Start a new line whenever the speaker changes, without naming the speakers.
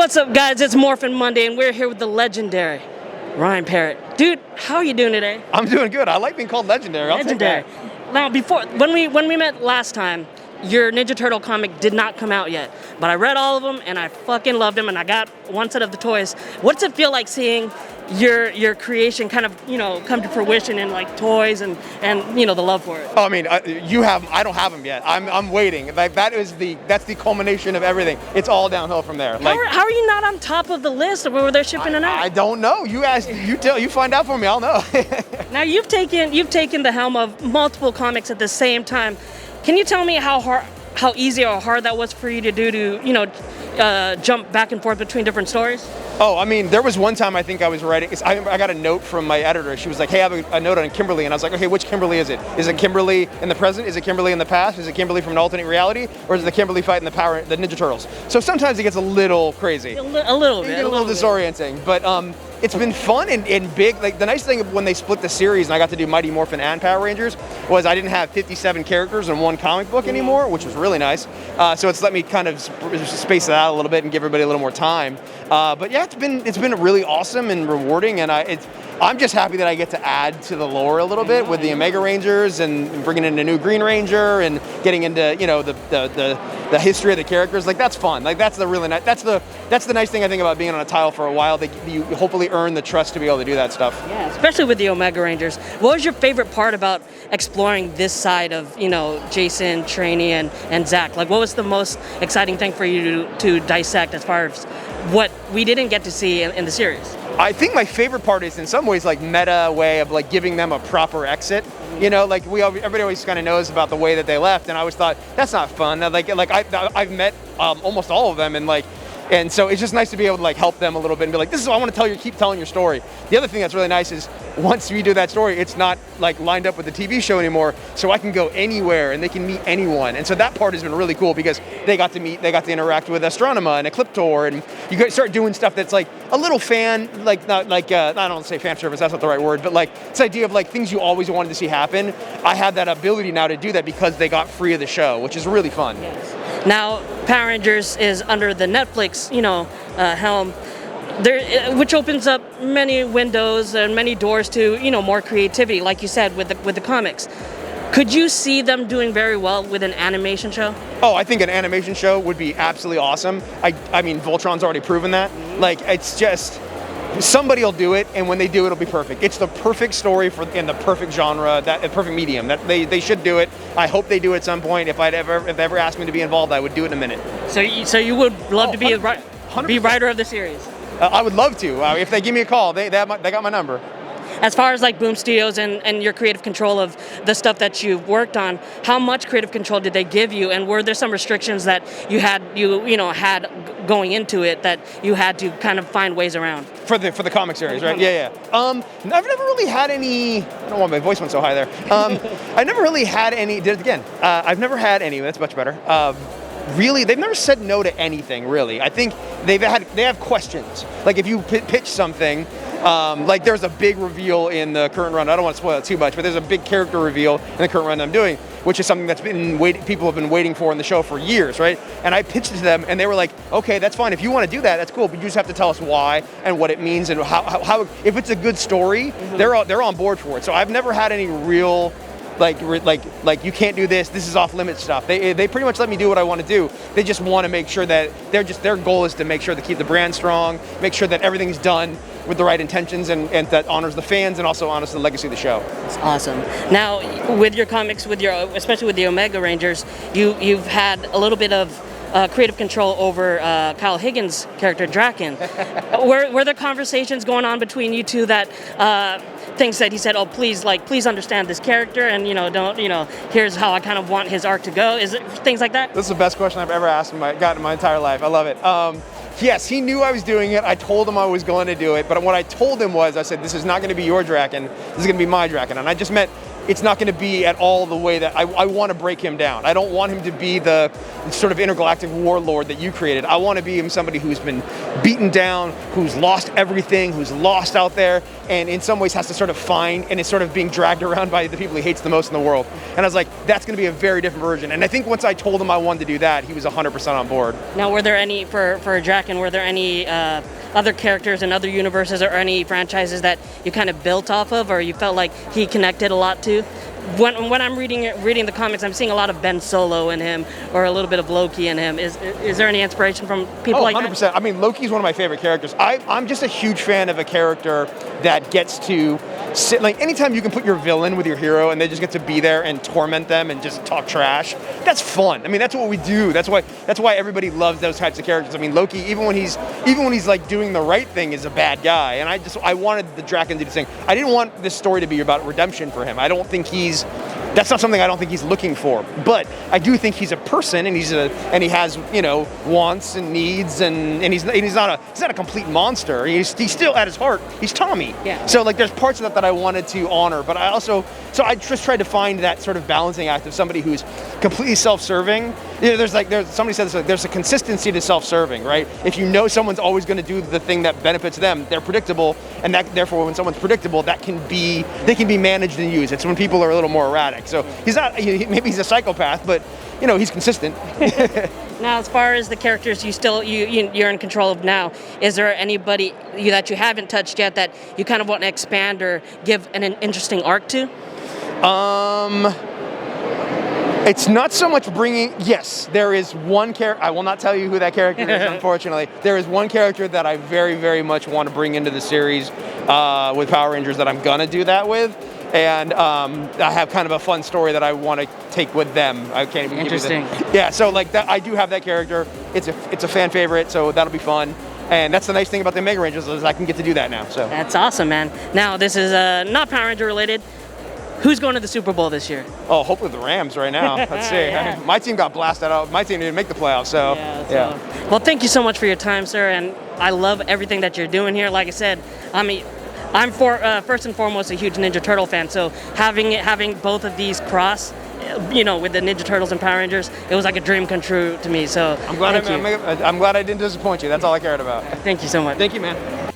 What's up, guys? It's Morphin Monday, and we're here with the legendary Ryan Parrott. Dude, how are you doing today?
I'm doing good. I like being called legendary.
Legendary. Now, when we met last time, your Ninja Turtle comic did not come out yet, but I read all of them and I fucking loved them, and I got one set of the toys. What's it feel like seeing your creation kind of come to fruition in like toys and the love for it?
Oh, I mean, you have. I don't have them yet. I'm waiting. Like that's the culmination of everything. It's all downhill from there. Like,
how are you not on top of the list of where they're shipping it out?
I don't know. You ask. You find out for me. I'll know.
Now you've taken the helm of multiple comics at the same time. Can you tell me how easy or hard that was for you to do to jump back and forth between different stories?
Oh, I mean, there was one time I think I was writing. I got a note from my editor. She was like, "Hey, I have a note on Kimberly," and I was like, "Okay, which Kimberly is it? Is it Kimberly in the present? Is it Kimberly in the past? Is it Kimberly from an alternate reality? Or is it the Kimberly fighting the Ninja Turtles?" So sometimes it gets a little crazy,
a little bit,
a little disorienting. But it's been fun and big. Like the nice thing when they split the series and I got to do Mighty Morphin and Power Rangers was I didn't have 57 characters in one comic book anymore, which was really nice. So it's let me kind of space it out a little bit and give everybody a little more time. But yeah, it's been really awesome and rewarding, and I'm just happy that I get to add to the lore a little bit with the Omega Rangers and bringing in a new Green Ranger and getting into the history of the characters. Like that's fun. Like that's the really nice. That's the nice thing I think about being on a title for a while. You hopefully earn the trust to be able to do that stuff.
Yeah, especially with the Omega Rangers. What was your favorite part about exploring this side of Jason, Trainee, and Zach? Like what was the most exciting thing for you to dissect as far as what we didn't get to see in the series?
I think my favorite part is in some ways like meta way of like giving them a proper exit. Like everybody always kind of knows about the way that they left, and I always thought that's not fun. Like I've met almost all of them, and so it's just nice to be able to like help them a little bit and be like, this is what I want to keep telling your story. The other thing that's really nice is once we do that story, it's not like lined up with the TV show anymore, so I can go anywhere and they can meet anyone. And so that part has been really cool because they got to interact with Astronema and Ecliptor, and you guys start doing stuff that's like a little fan, like not like I don't want to say fan service, that's not the right word, but like this idea of like things you always wanted to see happen. I have that ability now to do that because they got free of the show, which is really fun.
Yes. Now, Power Rangers is under the Netflix, helm, which opens up many windows and many doors to, more creativity, like you said, with the comics. Could you see them doing very well with an animation show?
Oh, I think an animation show would be absolutely awesome. I mean, Voltron's already proven that. Like, it's just somebody will do it, and when they do it, it'll be perfect. It's the perfect story in the perfect genre, the perfect medium. That they should do it. I hope they do it at some point. If they ever asked me to be involved, I would do it in a minute.
So you would love to be writer of the series?
I would love to. If they give me a call, they got my number.
As far as like Boom Studios and your creative control of the stuff that you've worked on, how much creative control did they give you, and were there some restrictions that you had going into it that you had to kind of find ways around?
For the comic series, right? Yeah. I've never really had any. I don't want my voice went so high there. I never really had any. Did it again. I've never had any. That's much better. Really, they've never said no to anything. Really, I think they have questions. Like if you pitch something. Like there's a big reveal in the current run. I don't want to spoil it too much, but there's a big character reveal in the current run I'm doing, which is something that's people have been waiting for in the show for years, right? And I pitched it to them, and they were like, "Okay, that's fine. If you want to do that, that's cool. But you just have to tell us why and what it means and how if it's a good story, they're on board for it." So I've never had any real like you can't do this. This is off limits stuff. They pretty much let me do what I want to do. They just want to make sure that their goal is to make sure to keep the brand strong, make sure that everything's done with the right intentions and that honors the fans and also honors the legacy of the show.
That's awesome. Now, with your comics, especially with the Omega Rangers, you've had a little bit of creative control over Kyle Higgins' character Draken. Were there conversations going on between you two that things that he said, "Oh, please understand this character, and here's how I kind of want his arc to go"? Is it things like that?
This is the best question I've ever gotten in my entire life. I love it. Yes, he knew I was doing it. I told him I was going to do it, but what I told him was, I said, "This is not going to be your Draken. This is going to be my Draken." And I just meant it's not going to be at all the way that I want to break him down. I don't want him to be the sort of intergalactic warlord that you created. I want to be him somebody who's been beaten down, who's lost everything, who's lost out there, and in some ways has to sort of find, and is sort of being dragged around by the people he hates the most in the world. And I was like, that's going to be a very different version. And I think once I told him I wanted to do that, he was 100% on board.
Now, were there any, for Draken, were there any other characters in other universes or any franchises that you kind of built off of, or you felt like he connected a lot to? When I'm reading the comics, I'm seeing a lot of Ben Solo in him, or a little bit of Loki in him. Is there any inspiration from people like
100%.
that?
I mean, Loki's one of my favorite characters. I'm just a huge fan of a character that gets to sit, like, anytime you can put your villain with your hero and they just get to be there and torment them and just talk trash, that's fun. I mean, that's what we do. That's why everybody loves those types of characters. I mean, Loki, even when he's like doing the right thing, is a bad guy. And I wanted the Draken to do this thing. I didn't want this story to be about redemption for him. That's not something I don't think he's looking for. But I do think he's a person, and he has, you know, wants and needs, and he's not a complete monster. He's still, at his heart, he's Tommy.
Yeah.
So like, there's parts of that I wanted to honor, but I just tried to find that sort of balancing act of somebody who's completely self-serving. You know, somebody said this, like, there's a consistency to self-serving, right? If you know someone's always going to do the thing that benefits them, they're predictable, and that therefore when someone's predictable, they can be managed and used. It's when people are a little more erratic. So maybe he's a psychopath, but you know, he's consistent.
Now, as far as the characters you're in control of now, is there anybody that you haven't touched yet that you kind of want to expand or give an interesting arc to?
It's not so much bringing. Yes, there is one character. I will not tell you who that character is, unfortunately. There is one character that I very, very much want to bring into the series with Power Rangers that I'm gonna do that with, and I have kind of a fun story that I want to take with them. I can't even
Interesting.
give you the, yeah. So like that, I do have that character. It's a fan favorite, so that'll be fun. And that's the nice thing about the Omega Rangers, is I can get to do that now. So
that's awesome, man. Now, this is not Power Ranger related. Who's going to the Super Bowl this year?
Oh, hopefully the Rams right now. Let's see.
Yeah.
My team got blasted out. My team didn't make the playoffs, so yeah.
Well, thank you so much for your time, sir, and I love everything that you're doing here. Like I said, I'm first and foremost a huge Ninja Turtle fan, so having both of these cross, you know, with the Ninja Turtles and Power Rangers, it was like a dream come true to me. So
I'm glad I didn't disappoint you. That's all I cared about.
Thank you so much.
Thank you, man.